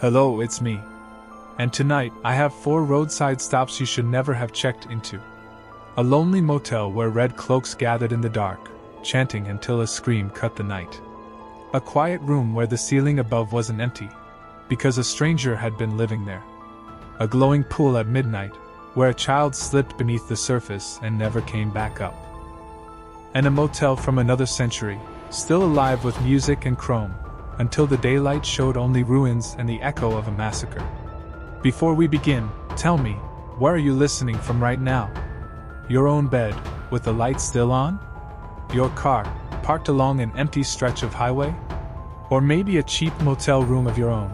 Hello, it's me. And tonight, I have 4 roadside stops you should never have checked into. A lonely motel where red cloaks gathered in the dark, chanting until a scream cut the night. A quiet room where the ceiling above wasn't empty, because a stranger had been living there. A glowing pool at midnight, where a child slipped beneath the surface and never came back up. And a motel from another century, still alive with music and chrome, until the daylight showed only ruins and the echo of a massacre. Before we begin, tell me, where are you listening from right now? Your own bed, with the lights still on? Your car, parked along an empty stretch of highway? Or maybe a cheap motel room of your own,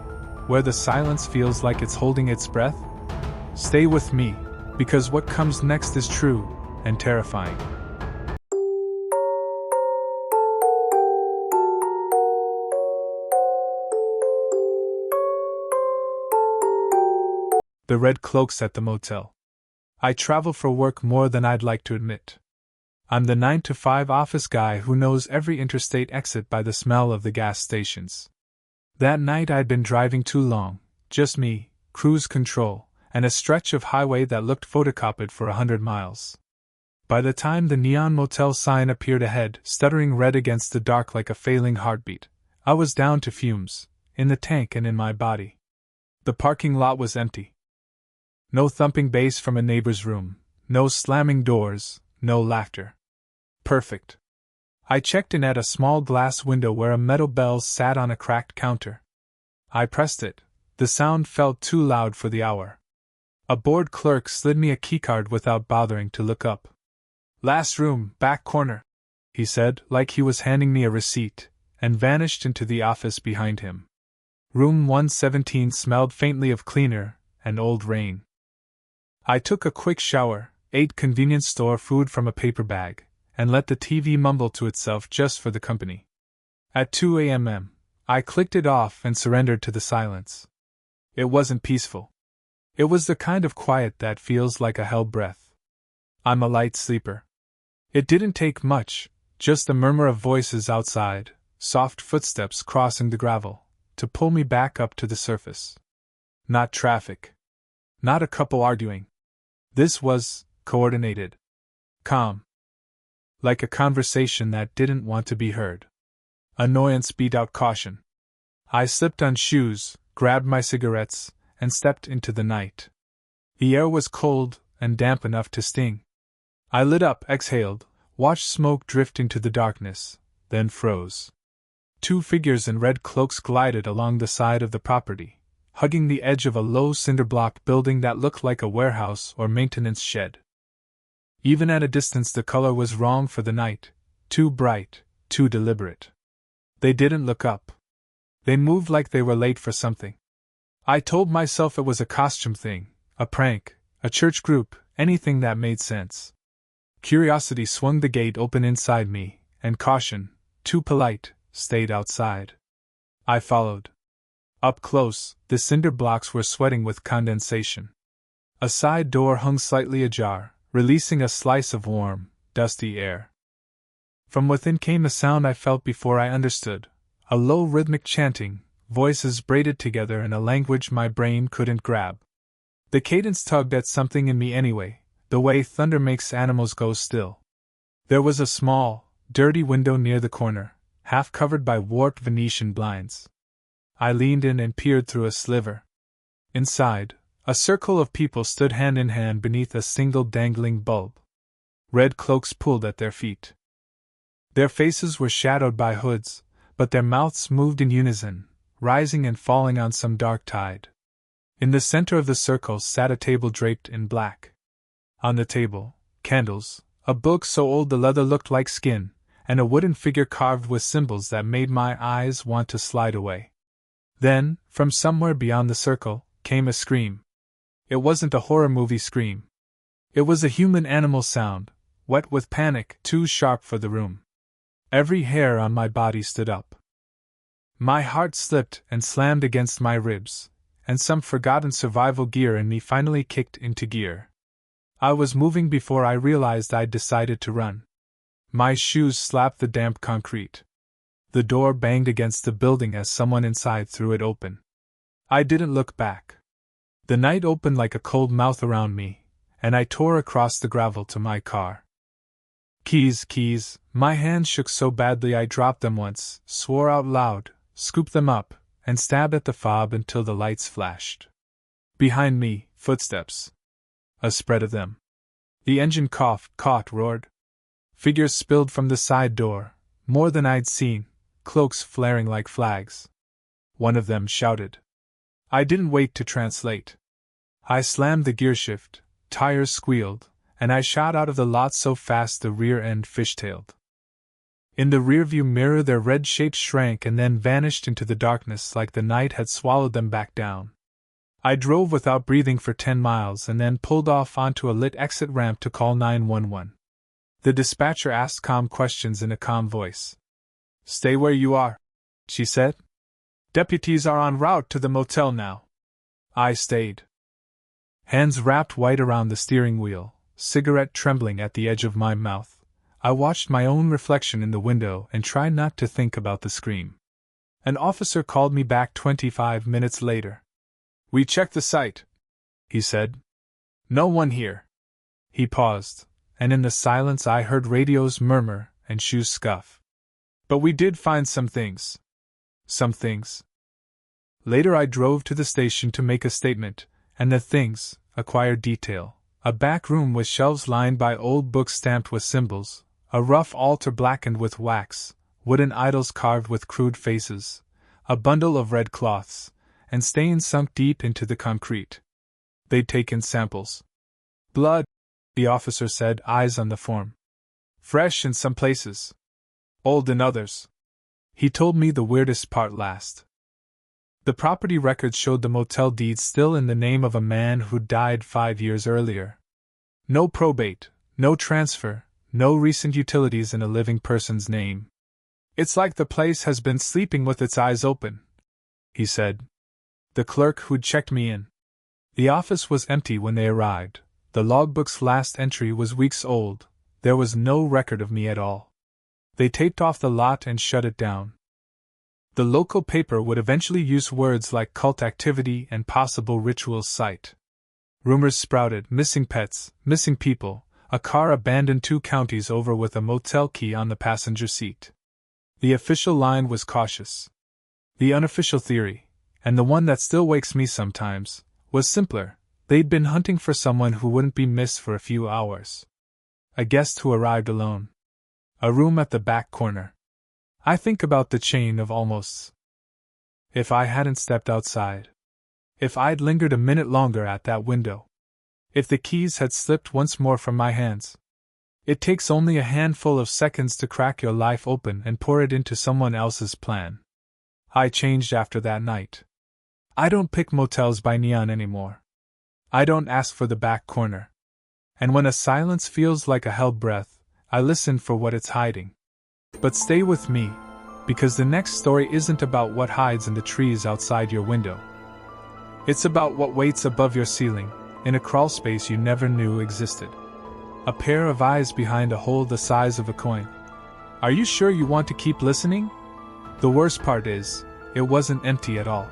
where the silence feels like it's holding its breath? Stay with me, because what comes next is true and terrifying. The red cloaks at the motel. I travel for work more than I'd like to admit. I'm the 9-to-5 office guy who knows every interstate exit by the smell of the gas stations. That night I'd been driving too long, just me, cruise control, and a stretch of highway that looked photocopied for 100 miles. By the time the neon motel sign appeared ahead, stuttering red against the dark like a failing heartbeat, I was down to fumes, in the tank and in my body. The parking lot was empty. No thumping bass from a neighbor's room, no slamming doors, no laughter. Perfect. I checked in at a small glass window where a metal bell sat on a cracked counter. I pressed it. The sound felt too loud for the hour. A bored clerk slid me a keycard without bothering to look up. "Last room, back corner," he said, like he was handing me a receipt, and vanished into the office behind him. Room 117 smelled faintly of cleaner and old rain. I took a quick shower, ate convenience store food from a paper bag, and let the TV mumble to itself just for the company. At 2 a.m., I clicked it off and surrendered to the silence. It wasn't peaceful. It was the kind of quiet that feels like a hell breath. I'm a light sleeper. It didn't take much, just a murmur of voices outside, soft footsteps crossing the gravel, to pull me back up to the surface. Not traffic. Not a couple arguing. This was coordinated. Calm. Like a conversation that didn't want to be heard. Annoyance beat out caution. I slipped on shoes, grabbed my cigarettes, and stepped into the night. The air was cold and damp enough to sting. I lit up, exhaled, watched smoke drift into the darkness, then froze. 2 figures in red cloaks glided along the side of the property, hugging the edge of a low cinder-block building that looked like a warehouse or maintenance shed. Even at a distance the color was wrong for the night, too bright, too deliberate. They didn't look up. They moved like they were late for something. I told myself it was a costume thing, a prank, a church group, anything that made sense. Curiosity swung the gate open inside me, and caution, too polite, stayed outside. I followed. Up close, the cinder blocks were sweating with condensation. A side door hung slightly ajar, releasing a slice of warm, dusty air. From within came a sound I felt before I understood, a low rhythmic chanting, voices braided together in a language my brain couldn't grab. The cadence tugged at something in me anyway, the way thunder makes animals go still. There was a small, dirty window near the corner, half covered by warped Venetian blinds. I leaned in and peered through a sliver. Inside, a circle of people stood hand in hand beneath a single dangling bulb. Red cloaks pulled at their feet. Their faces were shadowed by hoods, but their mouths moved in unison, rising and falling on some dark tide. In the center of the circle sat a table draped in black. On the table, candles, a book so old the leather looked like skin, and a wooden figure carved with symbols that made my eyes want to slide away. Then, from somewhere beyond the circle, came a scream. It wasn't a horror movie scream. It was a human animal sound, wet with panic, too sharp for the room. Every hair on my body stood up. My heart slipped and slammed against my ribs, and some forgotten survival gear in me finally kicked into gear. I was moving before I realized I'd decided to run. My shoes slapped the damp concrete. The door banged against the building as someone inside threw it open. I didn't look back. The night opened like a cold mouth around me, and I tore across the gravel to my car. Keys, keys, my hands shook so badly I dropped them once, swore out loud, scooped them up, and stabbed at the fob until the lights flashed. Behind me, footsteps. A spread of them. The engine coughed, caught, roared. Figures spilled from the side door, more than I'd seen, cloaks flaring like flags. One of them shouted. I didn't wait to translate. I slammed the gearshift, tires squealed, and I shot out of the lot so fast the rear end fishtailed. In the rearview mirror their red shapes shrank and then vanished into the darkness like the night had swallowed them back down. I drove without breathing for 10 miles and then pulled off onto a lit exit ramp to call 911. The dispatcher asked calm questions in a calm voice. Stay where you are, she said. Deputies are en route to the motel now. I stayed. Hands wrapped white around the steering wheel, cigarette trembling at the edge of my mouth, I watched my own reflection in the window and tried not to think about the scream. An officer called me back 25 minutes later. We checked the site, he said. No one here. He paused, and in the silence I heard radios murmur and shoes scuff. But we did find some things. Some things. Later I drove to the station to make a statement, and the things acquired detail. A back room with shelves lined by old books stamped with symbols, a rough altar blackened with wax, wooden idols carved with crude faces, a bundle of red cloths, and stains sunk deep into the concrete. They'd taken samples. Blood, the officer said, eyes on the form. Fresh in some places. Old in others. He told me the weirdest part last. The property records showed the motel deeds still in the name of a man who'd died 5 years earlier. No probate, no transfer, no recent utilities in a living person's name. It's like the place has been sleeping with its eyes open, he said. The clerk who'd checked me in. The office was empty when they arrived. The logbook's last entry was weeks old. There was no record of me at all. They taped off the lot and shut it down. The local paper would eventually use words like cult activity and possible ritual site. Rumors sprouted: missing pets, missing people, a car abandoned 2 counties over with a motel key on the passenger seat. The official line was cautious. The unofficial theory, and the one that still wakes me sometimes, was simpler. They'd been hunting for someone who wouldn't be missed for a few hours. A guest who arrived alone. A room at the back corner. I think about the chain of almosts. If I hadn't stepped outside. If I'd lingered a minute longer at that window. If the keys had slipped once more from my hands. It takes only a handful of seconds to crack your life open and pour it into someone else's plan. I changed after that night. I don't pick motels by neon anymore. I don't ask for the back corner. And when a silence feels like a held breath, I listen for what it's hiding. But stay with me, because the next story isn't about what hides in the trees outside your window. It's about what waits above your ceiling, in a crawlspace you never knew existed. A pair of eyes behind a hole the size of a coin. Are you sure you want to keep listening? The worst part is, it wasn't empty at all.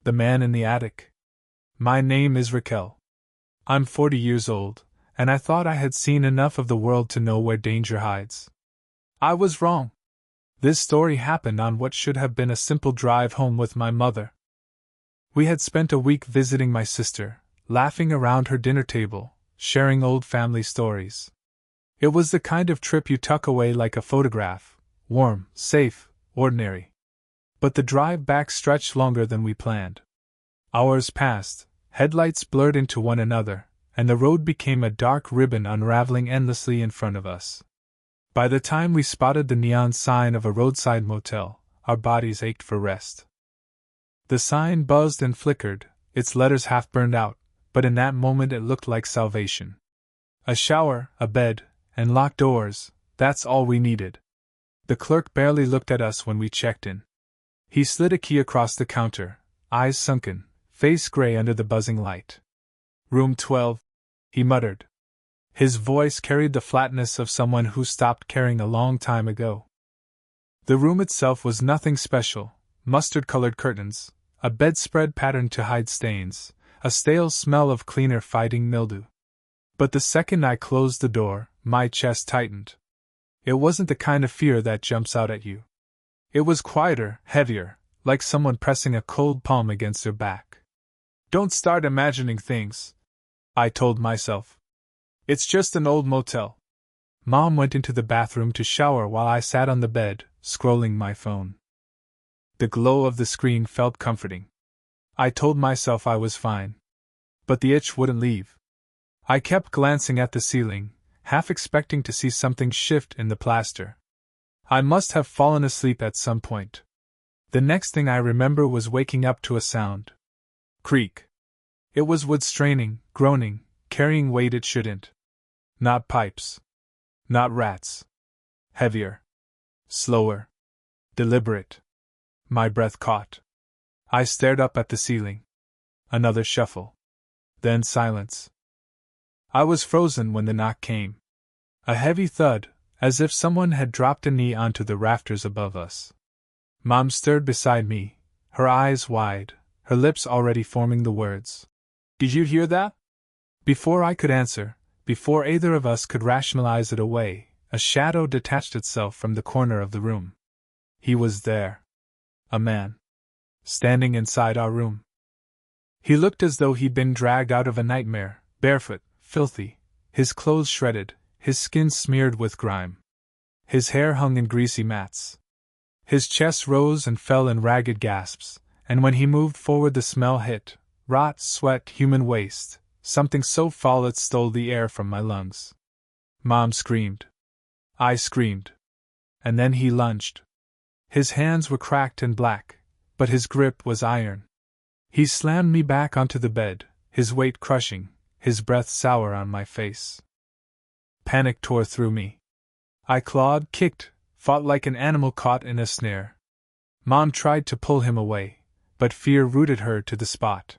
The man in the attic. My name is Raquel. I'm 40 years old, and I thought I had seen enough of the world to know where danger hides. I was wrong. This story happened on what should have been a simple drive home with my mother. We had spent a week visiting my sister, laughing around her dinner table, sharing old family stories. It was the kind of trip you tuck away like a photograph, warm, safe, ordinary. But the drive back stretched longer than we planned. Hours passed, headlights blurred into one another, and the road became a dark ribbon unraveling endlessly in front of us. By the time we spotted the neon sign of a roadside motel, our bodies ached for rest. The sign buzzed and flickered, its letters half burned out, but in that moment it looked like salvation. A shower, a bed, and locked doors, that's all we needed. The clerk barely looked at us when we checked in. He slid a key across the counter, eyes sunken, face gray under the buzzing light. "Room 12, he muttered. His voice carried the flatness of someone who stopped caring a long time ago. The room itself was nothing special: mustard-colored curtains, a bedspread patterned to hide stains, a stale smell of cleaner fighting mildew. But the second I closed the door, my chest tightened. It wasn't the kind of fear that jumps out at you. It was quieter, heavier, like someone pressing a cold palm against your back. "Don't start imagining things," I told myself. "It's just an old motel." Mom went into the bathroom to shower while I sat on the bed, scrolling my phone. The glow of the screen felt comforting. I told myself I was fine. But the itch wouldn't leave. I kept glancing at the ceiling, half expecting to see something shift in the plaster. I must have fallen asleep at some point. The next thing I remember was waking up to a sound. Creak. It was wood straining, groaning, carrying weight it shouldn't. Not pipes. Not rats. Heavier. Slower. Deliberate. My breath caught. I stared up at the ceiling. Another shuffle. Then silence. I was frozen when the knock came. A heavy thud, as if someone had dropped a knee onto the rafters above us. Mom stirred beside me, her eyes wide, her lips already forming the words. "Did you hear that?" Before I could answer, before either of us could rationalize it away, a shadow detached itself from the corner of the room. He was there. A man. Standing inside our room. He looked as though he'd been dragged out of a nightmare, barefoot, filthy, his clothes shredded, his skin smeared with grime. His hair hung in greasy mats. His chest rose and fell in ragged gasps, and when he moved forward the smell hit: rot, sweat, human waste, something so foul it stole the air from my lungs. Mom screamed. I screamed. And then he lunged. His hands were cracked and black, but his grip was iron. He slammed me back onto the bed, his weight crushing, his breath sour on my face. Panic tore through me. I clawed, kicked, fought like an animal caught in a snare. Mom tried to pull him away, but fear rooted her to the spot.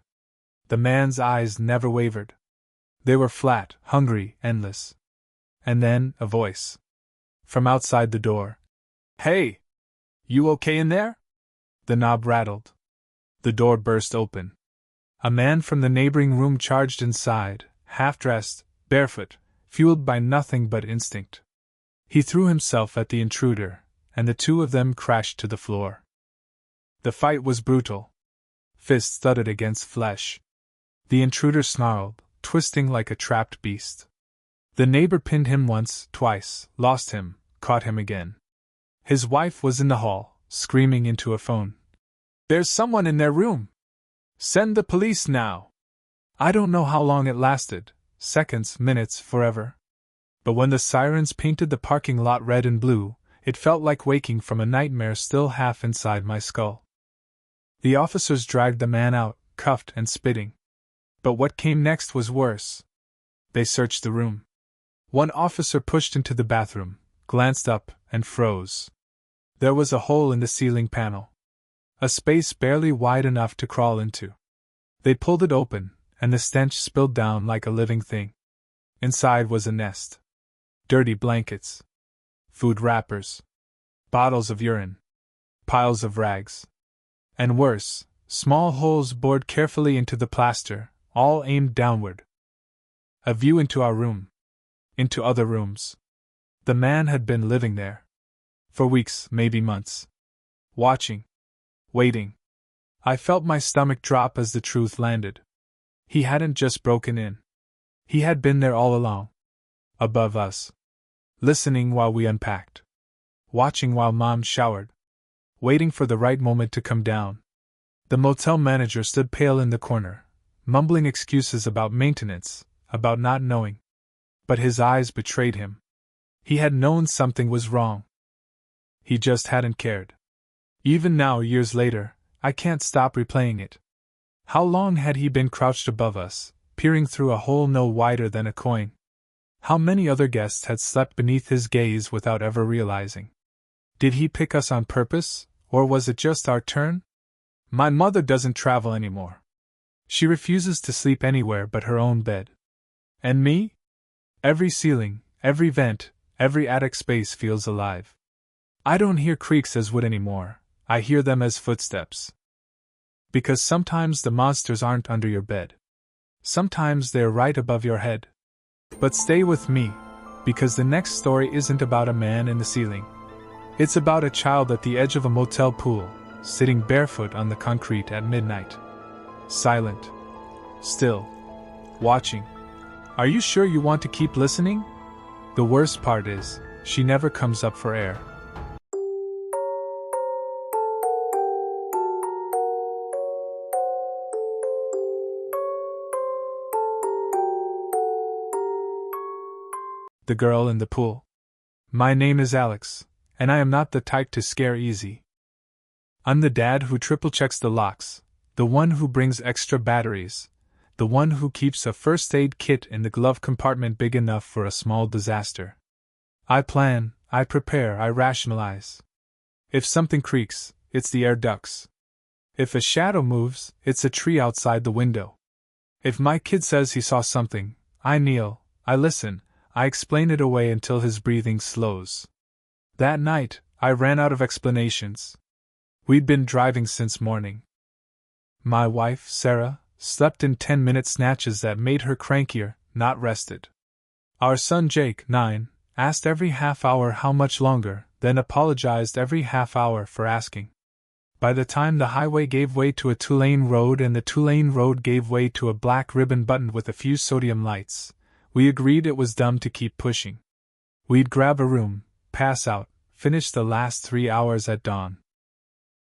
The man's eyes never wavered. They were flat, hungry, endless. And then, a voice. From outside the door. "Hey! You okay in there?" The knob rattled. The door burst open. A man from the neighboring room charged inside, half-dressed, barefoot, fueled by nothing but instinct. He threw himself at the intruder, and the two of them crashed to the floor. The fight was brutal. Fists thudded against flesh. The intruder snarled, twisting like a trapped beast. The neighbor pinned him once, twice, lost him, caught him again. His wife was in the hall, screaming into a phone. "There's someone in their room! Send the police now!" I don't know how long it lasted, seconds, minutes, forever. But when the sirens painted the parking lot red and blue, it felt like waking from a nightmare still half inside my skull. The officers dragged the man out, cuffed and spitting. But what came next was worse. They searched the room. One officer pushed into the bathroom, glanced up, and froze. There was a hole in the ceiling panel. A space barely wide enough to crawl into. They pulled it open, and the stench spilled down like a living thing. Inside was a nest. Dirty blankets. Food wrappers. Bottles of urine. Piles of rags. And worse, small holes bored carefully into the plaster, all aimed downward. A view into our room. Into other rooms. The man had been living there. For weeks, maybe months. Watching. Waiting. I felt my stomach drop as the truth landed. He hadn't just broken in. He had been there all along. Above us. Listening while we unpacked. Watching while Mom showered. Waiting for the right moment to come down. The motel manager stood pale in the corner, mumbling excuses about maintenance, about not knowing. But his eyes betrayed him. He had known something was wrong. He just hadn't cared. Even now, years later, I can't stop replaying it. How long had he been crouched above us, peering through a hole no wider than a coin? How many other guests had slept beneath his gaze without ever realizing? Did he pick us on purpose, or was it just our turn? My mother doesn't travel anymore. She refuses to sleep anywhere but her own bed. And me? Every ceiling, every vent, every attic space feels alive. I don't hear creaks as wood anymore, I hear them as footsteps. Because sometimes the monsters aren't under your bed. Sometimes they're right above your head. But stay with me, because the next story isn't about a man in the ceiling. It's about a child at the edge of a motel pool, sitting barefoot on the concrete at midnight. Silent. Still. Watching. Are you sure you want to keep listening? The worst part is, she never comes up for air. The girl in the pool. My name is Alex, and I am not the type to scare easy. I'm the dad who triple checks the locks, the one who brings extra batteries, the one who keeps a first aid kit in the glove compartment big enough for a small disaster. I plan, I prepare, I rationalize. If something creaks, it's the air ducts. If a shadow moves, it's a tree outside the window. If my kid says he saw something, I kneel, I listen, I explain it away until his breathing slows. That night, I ran out of explanations. We'd been driving since morning. My wife, Sarah, slept in 10-minute snatches that made her crankier, not rested. Our son Jake, 9, asked every half hour how much longer, then apologized every half hour for asking. By the time the highway gave way to a two-lane road and the two-lane road gave way to a black ribbon buttoned with a few sodium lights, we agreed it was dumb to keep pushing. We'd grab a room, pass out, finish the last 3 hours at dawn.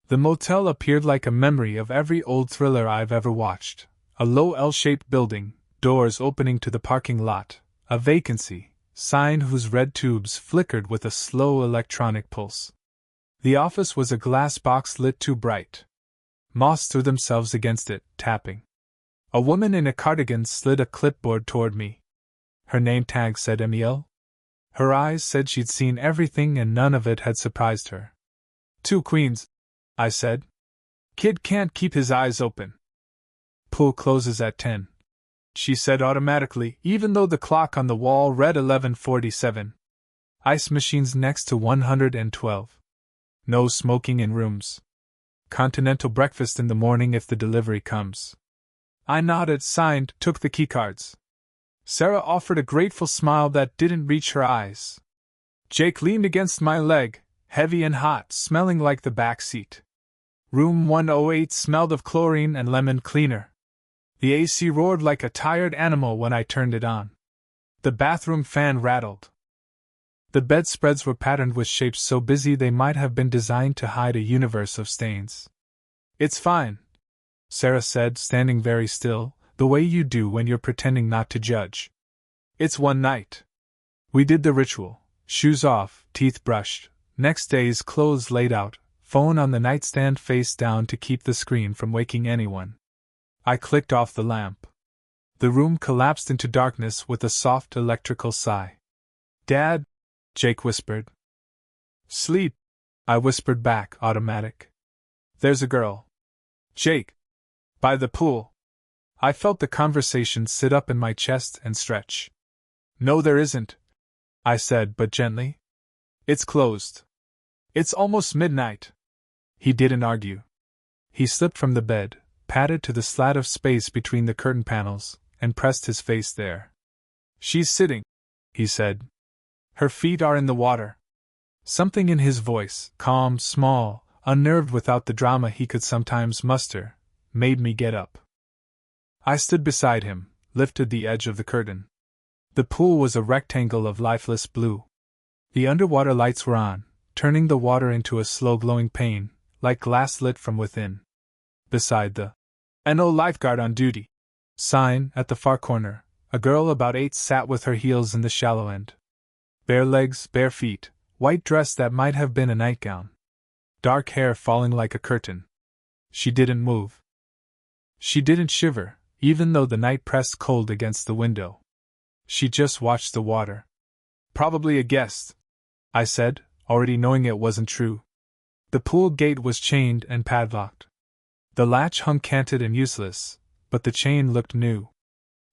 The motel appeared like a memory of every old thriller I've ever watched. A low L-shaped building, doors opening to the parking lot, a vacancy, sign whose red tubes flickered with a slow electronic pulse. The office was a glass box lit too bright. Moths threw themselves against it, tapping. A woman in a cardigan slid a clipboard toward me. Her name tag said Emiel. Her eyes said she'd seen everything and none of it had surprised her. 2 queens, I said. Kid can't keep his eyes open. Pool closes at 10. She said automatically, even though the clock on the wall read 11:47. Ice machines next to 112. No smoking in rooms. Continental breakfast in the morning if the delivery comes. I nodded, signed, took the keycards. Sarah offered a grateful smile that didn't reach her eyes. Jake leaned against my leg, heavy and hot, smelling like the back seat. Room 108 smelled of chlorine and lemon cleaner. The AC roared like a tired animal when I turned it on. The bathroom fan rattled. The bedspreads were patterned with shapes so busy they might have been designed to hide a universe of stains. It's fine, Sarah said, standing very still, the way you do when you're pretending not to judge. It's one night. We did the ritual, shoes off, teeth brushed, next day's clothes laid out, phone on the nightstand face down to keep the screen from waking anyone. I clicked off the lamp. The room collapsed into darkness with a soft electrical sigh. Dad, Jake whispered. Sleep, I whispered back, automatic. There's a girl. Jake. By the pool. I felt the conversation sit up in my chest and stretch. No, there isn't, I said, but gently. It's closed. It's almost midnight. He didn't argue. He slipped from the bed, padded to the slat of space between the curtain panels, and pressed his face there. She's sitting, he said. Her feet are in the water. Something in his voice, calm, small, unnerved without the drama he could sometimes muster, made me get up. I stood beside him, lifted the edge of the curtain. The pool was a rectangle of lifeless blue. The underwater lights were on, turning the water into a slow glowing pane, like glass lit from within. Beside the "NO lifeguard on duty" sign at the far corner, a girl about 8 sat with her heels in the shallow end. Bare legs, bare feet, white dress that might have been a nightgown. Dark hair falling like a curtain. She didn't move. She didn't shiver, even though the night pressed cold against the window. She just watched the water. Probably a guest, I said, already knowing it wasn't true. The pool gate was chained and padlocked. The latch hung canted and useless, but the chain looked new.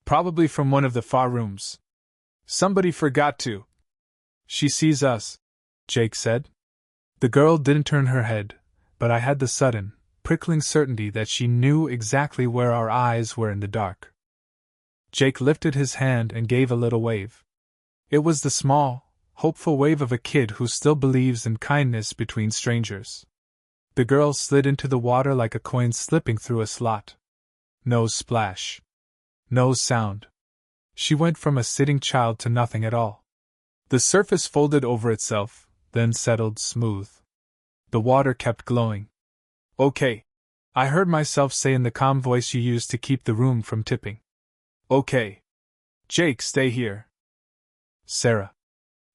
Probably from one of the far rooms. Somebody forgot to. She sees us, Jake said. The girl didn't turn her head, but I had the sudden, prickling certainty that she knew exactly where our eyes were in the dark. Jake lifted his hand and gave a little wave. It was the small, hopeful wave of a kid who still believes in kindness between strangers. The girl slid into the water like a coin slipping through a slot. No splash. No sound. She went from a sitting child to nothing at all. The surface folded over itself, then settled smooth. The water kept glowing. Okay. I heard myself say in the calm voice you used to keep the room from tipping. Okay. Jake, stay here. Sarah.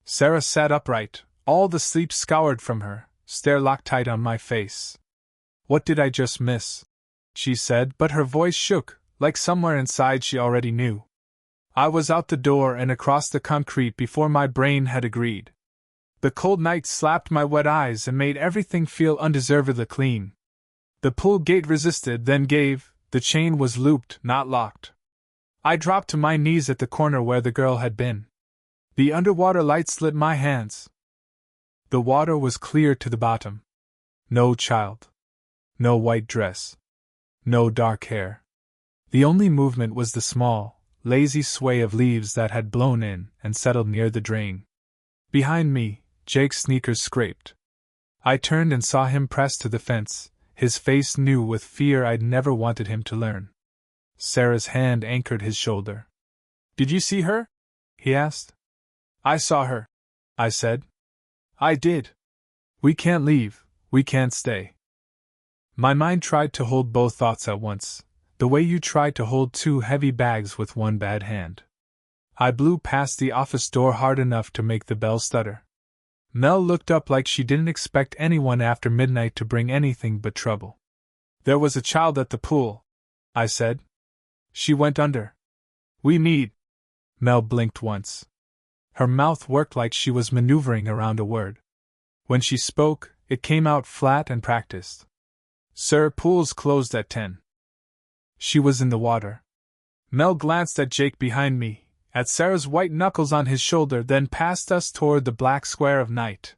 Sarah sat upright, all the sleep scoured from her, stare locked tight on my face. What did I just miss? She said, but her voice shook, like somewhere inside she already knew. I was out the door and across the concrete before my brain had agreed. The cold night slapped my wet eyes and made everything feel undeservedly clean. The pool gate resisted, then gave. The chain was looped, not locked. I dropped to my knees at the corner where the girl had been. The underwater lights lit my hands. The water was clear to the bottom. No child. No white dress. No dark hair. The only movement was the small, lazy sway of leaves that had blown in and settled near the drain. Behind me, Jake's sneakers scraped. I turned and saw him pressed to the fence, his face new with fear I'd never wanted him to learn. Sarah's hand anchored his shoulder. Did you see her? He asked. I saw her, I said. I did. We can't leave, we can't stay. My mind tried to hold both thoughts at once, the way you try to hold two heavy bags with one bad hand. I blew past the office door hard enough to make the bell stutter. Mel looked up like she didn't expect anyone after midnight to bring anything but trouble. There was a child at the pool, I said. She went under. We need. Mel blinked once. Her mouth worked like she was maneuvering around a word. When she spoke, it came out flat and practiced. Sir, pool's closed at 10. She was in the water. Mel glanced at Jake behind me, at Sarah's white knuckles on his shoulder, then past us toward the black square of night.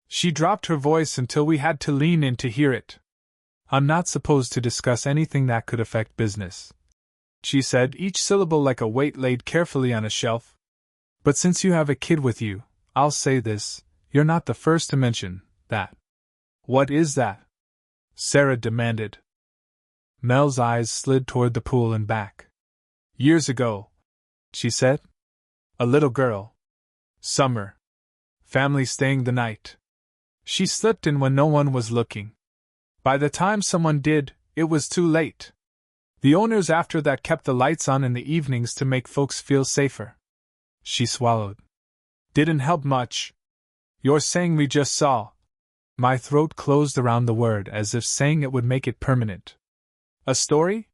She dropped her voice until we had to lean in to hear it. I'm not supposed to discuss anything that could affect business, she said, each syllable like a weight laid carefully on a shelf. But since you have a kid with you, I'll say this, you're not the first to mention that. What is that? Sarah demanded. Mel's eyes slid toward the pool and back. Years ago, she said. A little girl. Summer. Family staying the night. She slipped in when no one was looking. By the time someone did, it was too late. The owners after that kept the lights on in the evenings to make folks feel safer. She swallowed. Didn't help much. You're saying we just saw. My throat closed around the word as if saying it would make it permanent. A story?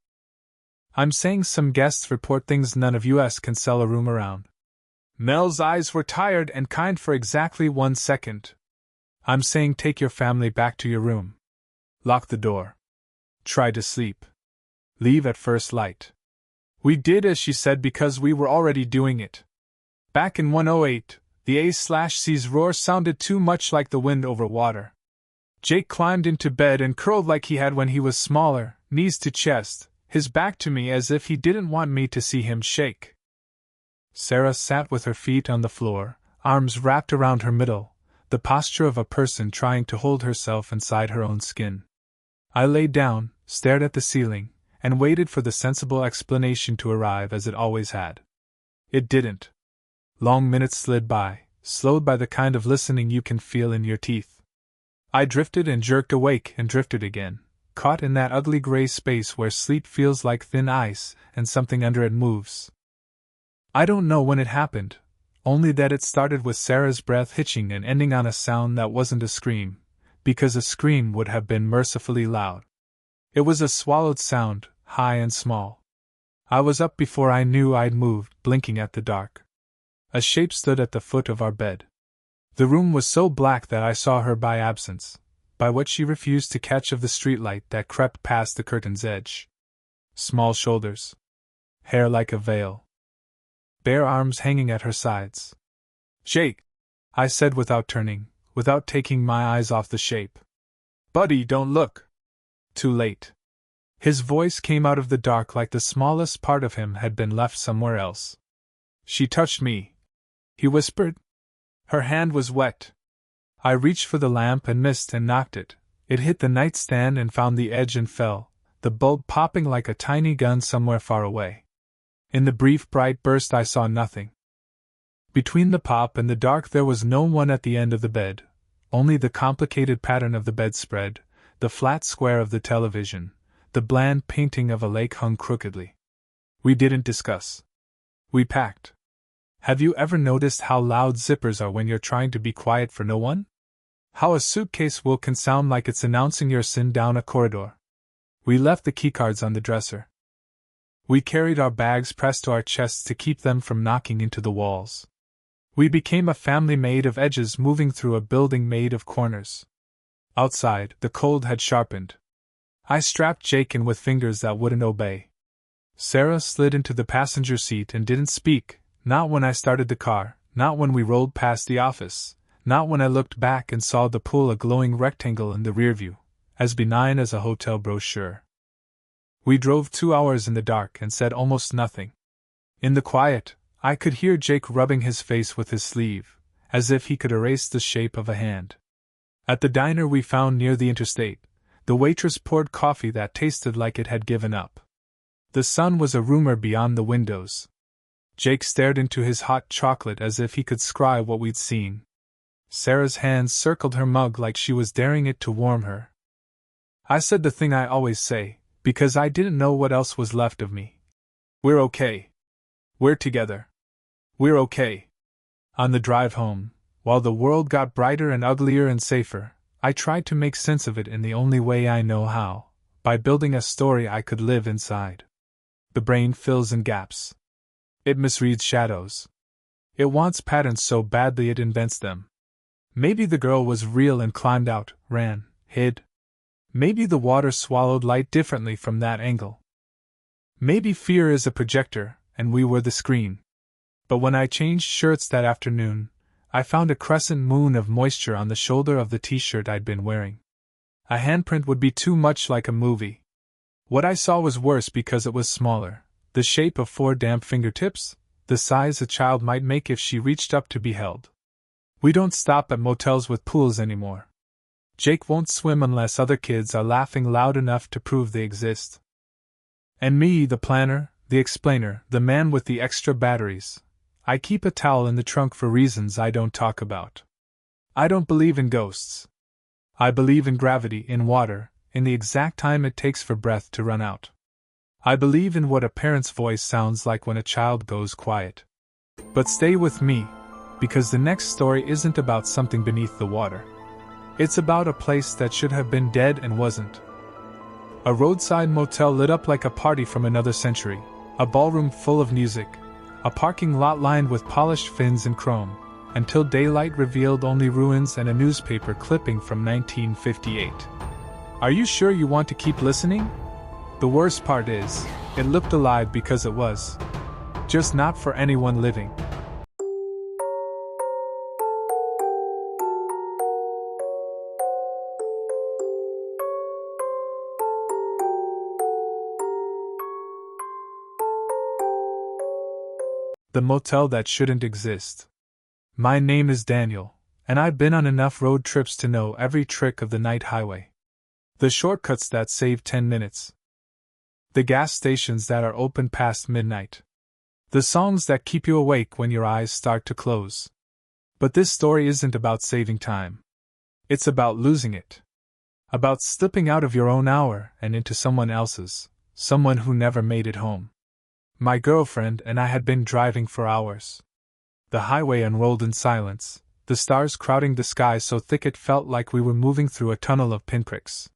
I'm saying some guests report things none of us can sell a room around. Mel's eyes were tired and kind for exactly 1 second. I'm saying take your family back to your room. Lock the door. Try to sleep. Leave at first light. We did as she said because we were already doing it. Back in 108, the A/C's roar sounded too much like the wind over water. Jake climbed into bed and curled like he had when he was smaller, knees to chest, his back to me as if he didn't want me to see him shake. Sarah sat with her feet on the floor, arms wrapped around her middle, the posture of a person trying to hold herself inside her own skin. I lay down, stared at the ceiling, and waited for the sensible explanation to arrive as it always had. It didn't. Long minutes slid by, slowed by the kind of listening you can feel in your teeth. I drifted and jerked awake and drifted again, caught in that ugly gray space where sleep feels like thin ice and something under it moves. I don't know when it happened, only that it started with Sarah's breath hitching and ending on a sound that wasn't a scream, because a scream would have been mercifully loud. It was a swallowed sound, high and small. I was up before I knew I'd moved, blinking at the dark. A shape stood at the foot of our bed. The room was so black that I saw her by absence, by what she refused to catch of the streetlight that crept past the curtain's edge. Small shoulders. Hair like a veil. Bare arms hanging at her sides. Jake, I said without turning, without taking my eyes off the shape. Buddy, don't look. Too late. His voice came out of the dark like the smallest part of him had been left somewhere else. She touched me, he whispered. Her hand was wet. I reached for the lamp and missed and knocked it. It hit the nightstand and found the edge and fell, the bulb popping like a tiny gun somewhere far away. In the brief bright burst I saw nothing. Between the pop and the dark there was no one at the end of the bed, only the complicated pattern of the bedspread, the flat square of the television, the bland painting of a lake hung crookedly. We didn't discuss. We packed. Have you ever noticed how loud zippers are when you're trying to be quiet for no one? How a suitcase will can sound like it's announcing your sin down a corridor. We left the keycards on the dresser. We carried our bags pressed to our chests to keep them from knocking into the walls. We became a family made of edges moving through a building made of corners. Outside, the cold had sharpened. I strapped Jake in with fingers that wouldn't obey. Sarah slid into the passenger seat and didn't speak, not when I started the car, not when we rolled past the office, not when I looked back and saw the pool a glowing rectangle in the rearview, as benign as a hotel brochure. We drove 2 hours in the dark and said almost nothing. In the quiet, I could hear Jake rubbing his face with his sleeve, as if he could erase the shape of a hand. At the diner we found near the interstate, the waitress poured coffee that tasted like it had given up. The sun was a rumor beyond the windows. Jake stared into his hot chocolate as if he could scry what we'd seen. Sarah's hands circled her mug like she was daring it to warm her. I said the thing I always say, because I didn't know what else was left of me. We're okay. We're together. We're okay. On the drive home, while the world got brighter and uglier and safer, I tried to make sense of it in the only way I know how, by building a story I could live inside. The brain fills in gaps. It misreads shadows. It wants patterns so badly it invents them. Maybe the girl was real and climbed out, ran, hid. Maybe the water swallowed light differently from that angle. Maybe fear is a projector, and we were the screen. But when I changed shirts that afternoon, I found a crescent moon of moisture on the shoulder of the t-shirt I'd been wearing. A handprint would be too much like a movie. What I saw was worse because it was smaller, the shape of 4 damp fingertips, the size a child might make if she reached up to be held. We don't stop at motels with pools anymore. Jake won't swim unless other kids are laughing loud enough to prove they exist. And me, the planner, the explainer, the man with the extra batteries, I keep a towel in the trunk for reasons I don't talk about. I don't believe in ghosts. I believe in gravity, in water, in the exact time it takes for breath to run out. I believe in what a parent's voice sounds like when a child goes quiet. But stay with me, because the next story isn't about something beneath the water. It's about a place that should have been dead and wasn't. A roadside motel lit up like a party from another century, a ballroom full of music, a parking lot lined with polished fins and chrome, until daylight revealed only ruins and a newspaper clipping from 1958. Are you sure you want to keep listening? The worst part is, it looked alive because it was. Just not for anyone living. The motel that shouldn't exist. My name is Daniel, and I've been on enough road trips to know every trick of the night highway. The shortcuts that save 10 minutes. The gas stations that are open past midnight. The songs that keep you awake when your eyes start to close. But this story isn't about saving time. It's about losing it. About slipping out of your own hour and into someone else's, someone who never made it home. My girlfriend and I had been driving for hours. The highway unrolled in silence, the stars crowding the sky so thick it felt like we were moving through a tunnel of pinpricks.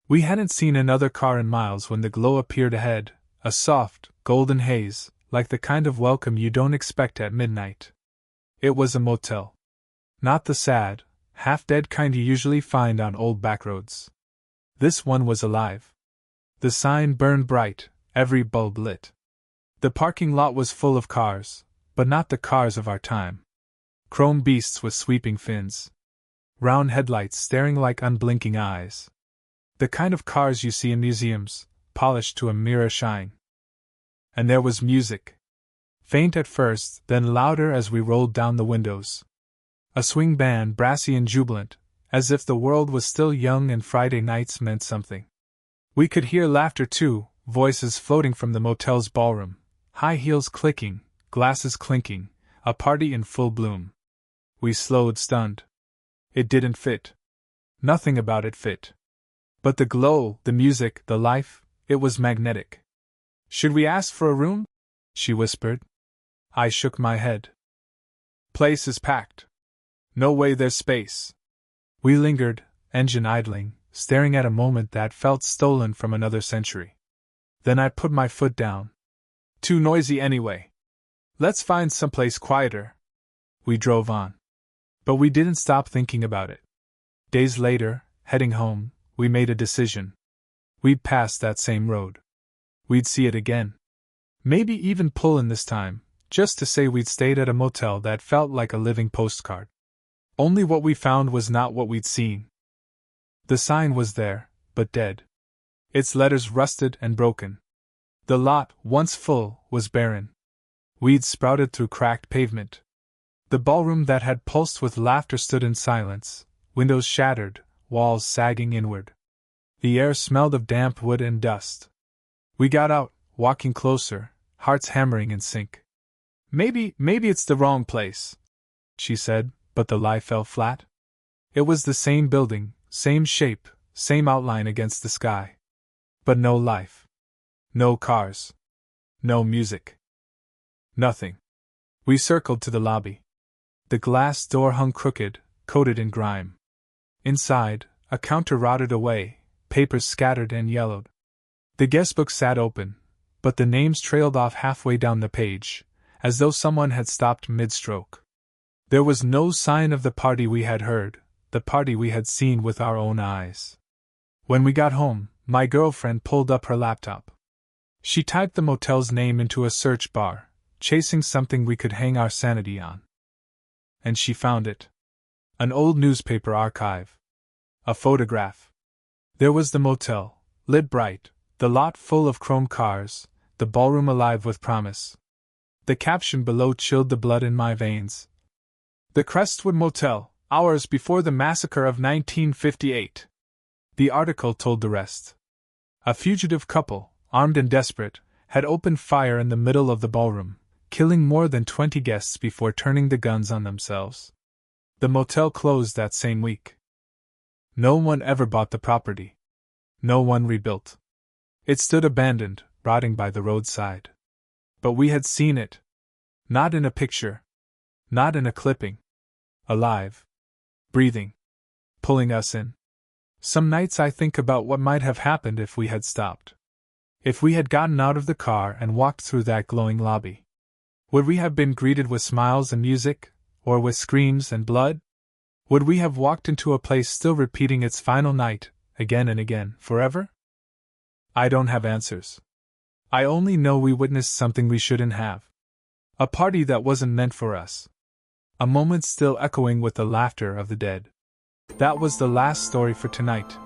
We hadn't seen another car in miles when the glow appeared ahead, a soft, golden haze, like the kind of welcome you don't expect at midnight. It was a motel. Not the sad, half-dead kind you usually find on old backroads. This one was alive. The sign burned bright, every bulb lit. The parking lot was full of cars, but not the cars of our time. Chrome beasts with sweeping fins. Round headlights staring like unblinking eyes. The kind of cars you see in museums, polished to a mirror shine. And there was music. Faint at first, then louder as we rolled down the windows. A swing band, brassy and jubilant, as if the world was still young and Friday nights meant something. We could hear laughter too, voices floating from the motel's ballroom, high heels clicking, glasses clinking, a party in full bloom. We slowed, stunned. It didn't fit. Nothing about it fit. But the glow, the music, the life, it was magnetic. "Should we ask for a room?" she whispered. I shook my head. "Place is packed. No way there's space." We lingered, engine idling, staring at a moment that felt stolen from another century. Then I put my foot down. "Too noisy anyway. Let's find someplace quieter." We drove on. But we didn't stop thinking about it. Days later, heading home, we made a decision. We'd pass that same road. We'd see it again. Maybe even pull in this time, just to say we'd stayed at a motel that felt like a living postcard. Only what we found was not what we'd seen. The sign was there, but dead. Its letters rusted and broken. The lot, once full, was barren. Weeds sprouted through cracked pavement. The ballroom that had pulsed with laughter stood in silence, windows shattered, walls sagging inward. The air smelled of damp wood and dust. We got out, walking closer, hearts hammering in sync. Maybe it's the wrong place," she said, but the lie fell flat. It was the same building, same shape, same outline against the sky. But no life. No cars. No music. Nothing. We circled to the lobby. The glass door hung crooked, coated in grime. Inside, a counter rotted away, papers scattered and yellowed. The guestbook sat open, but the names trailed off halfway down the page, as though someone had stopped mid-stroke. There was no sign of the party we had heard, the party we had seen with our own eyes. When we got home, my girlfriend pulled up her laptop. She typed the motel's name into a search bar, chasing something we could hang our sanity on. And she found it. An old newspaper archive. A photograph. There was the motel, lit bright, the lot full of chrome cars, the ballroom alive with promise. The caption below chilled the blood in my veins. "The Crestwood Motel, hours before the massacre of 1958. The article told the rest. A fugitive couple, armed and desperate, had opened fire in the middle of the ballroom, killing more than 20 guests before turning the guns on themselves. The motel closed that same week. No one ever bought the property. No one rebuilt. It stood abandoned, rotting by the roadside. But we had seen it. Not in a picture. Not in a clipping. Alive. Breathing. Pulling us in. Some nights I think about what might have happened if we had stopped. If we had gotten out of the car and walked through that glowing lobby. Would we have been greeted with smiles and music, or with screams and blood? Would we have walked into a place still repeating its final night, again and again, forever? I don't have answers. I only know we witnessed something we shouldn't have. A party that wasn't meant for us. A moment still echoing with the laughter of the dead. That was the last story for tonight.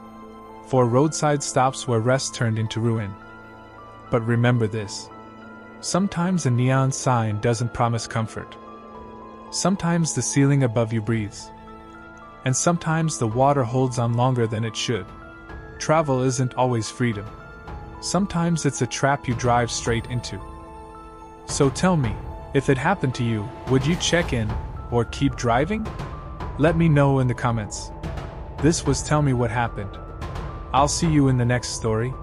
4 roadside stops where rest turned into ruin. But remember this. Sometimes a neon sign doesn't promise comfort. Sometimes the ceiling above you breathes. And sometimes the water holds on longer than it should. Travel isn't always freedom. Sometimes it's a trap you drive straight into. So tell me, if it happened to you, would you check in, or keep driving? Let me know in the comments. This was Tell Me What Happened. I'll see you in the next story.